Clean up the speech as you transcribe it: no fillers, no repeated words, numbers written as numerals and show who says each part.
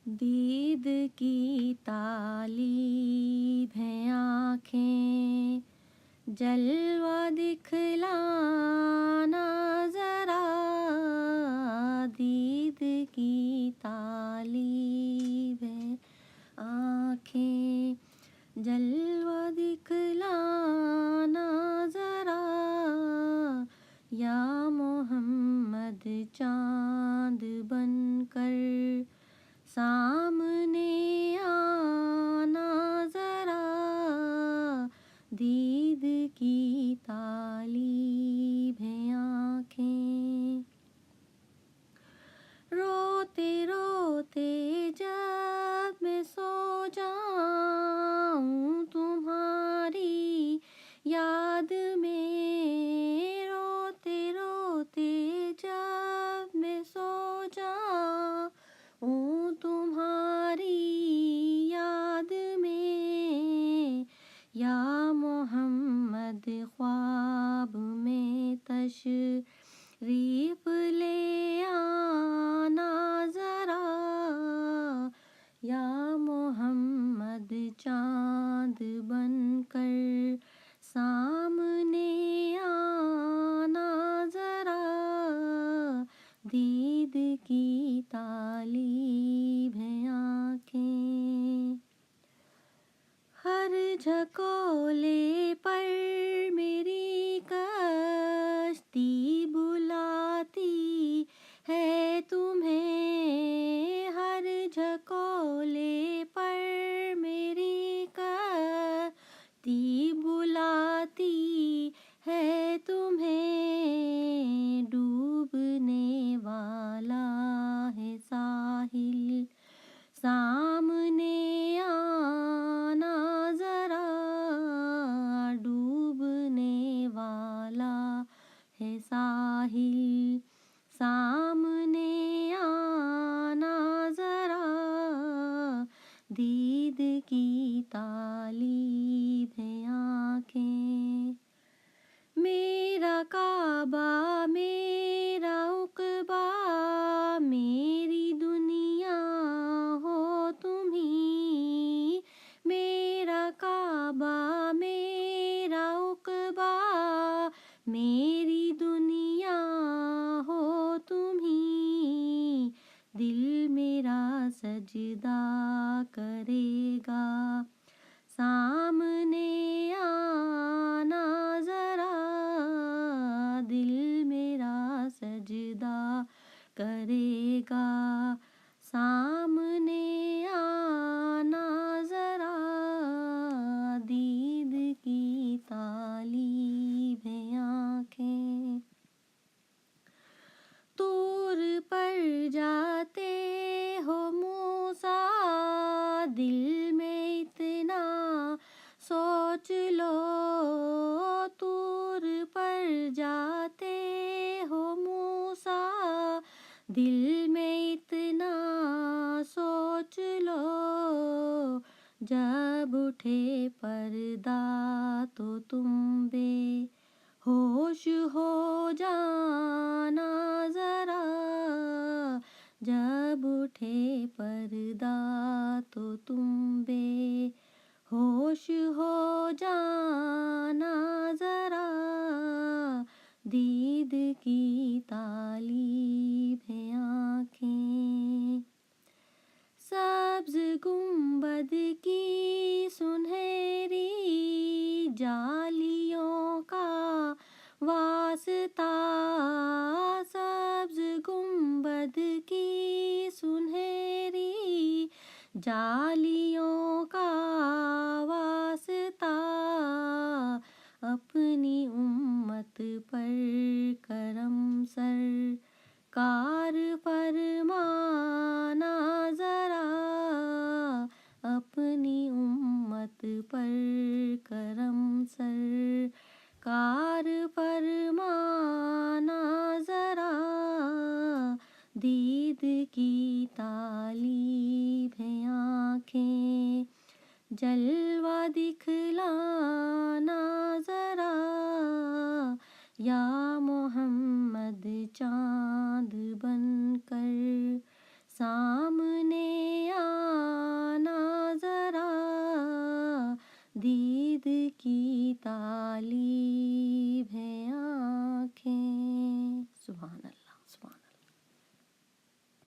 Speaker 1: دید کی طالب ہیں آنکھیں، جلوہ دکھلانا ذرا، دید کی طالب ہیں آنکھیں، جلوہ دکھلانا ذرا، یا محمد چاند بن کر سامنے آنا ذرا، دید کی طالب ہیں آنکھیں۔ روتے روتے جب میں سو جاؤں تمہاری یاد میں، روتے روتے جب میں سو جاؤں تمہاری یاد میں، یا محمد خواب میں تشریف لے آنا ذرا، یا محمد چاند بن کر سامنے آنا ذرا، دید کی طالب ہیں آنکھیں۔ ہر جھکولے پر میری کشتی بلاتی ہے تمہیں، ہر جھکولے پر میری کشتی بلاتی ہے تمہیں، ڈوبنے والا ہے ساحل سامنے آنا ذرا، ڈوبنے والا ہے ساحل سامنے آنا ذرا، دید کی طالب ہیں آنکھیں۔ میرا کعبہ میرا عقبہ میری دنیا ہو تمہیں، میرا کعبہ میرا عقبہ میری دنیا ہو تمہیں، دل میرا سجدہ کرے گا سامنے آنا ذرا، دل میرا سجدہ کرے گا سامنے آنا ذرا، دید کی طالب ہیں آنکھیں۔ طور پر جاتے ہو موسیٰ، دل میں اتنا سوچ لو، طور پر جاتے ہو موسیٰ، دل میں اتنا سوچ لو، جب اٹھے پردہ تو تم بے ہوش ہو جانا ذرا، جب اٹھے پردہ تو تم بے ہوش ہو جانا ذرا، دید کی طالب ہیں آنکھیں۔ سبز گنبد کی سنہری جالیوں کا واسطہ، سبز گنبد کی سنہری جالیوں کا واسطہ، اپنی امت پر کرم سرکار فرمانا ذرا، اپنی امت پر کرم سرکار فرمانا ذرا، دید کی طالب ہیں آنکھیں، جلوہ دکھلانا ذرا، یا محمد چاند بن کر سامنے دید کی تعلیم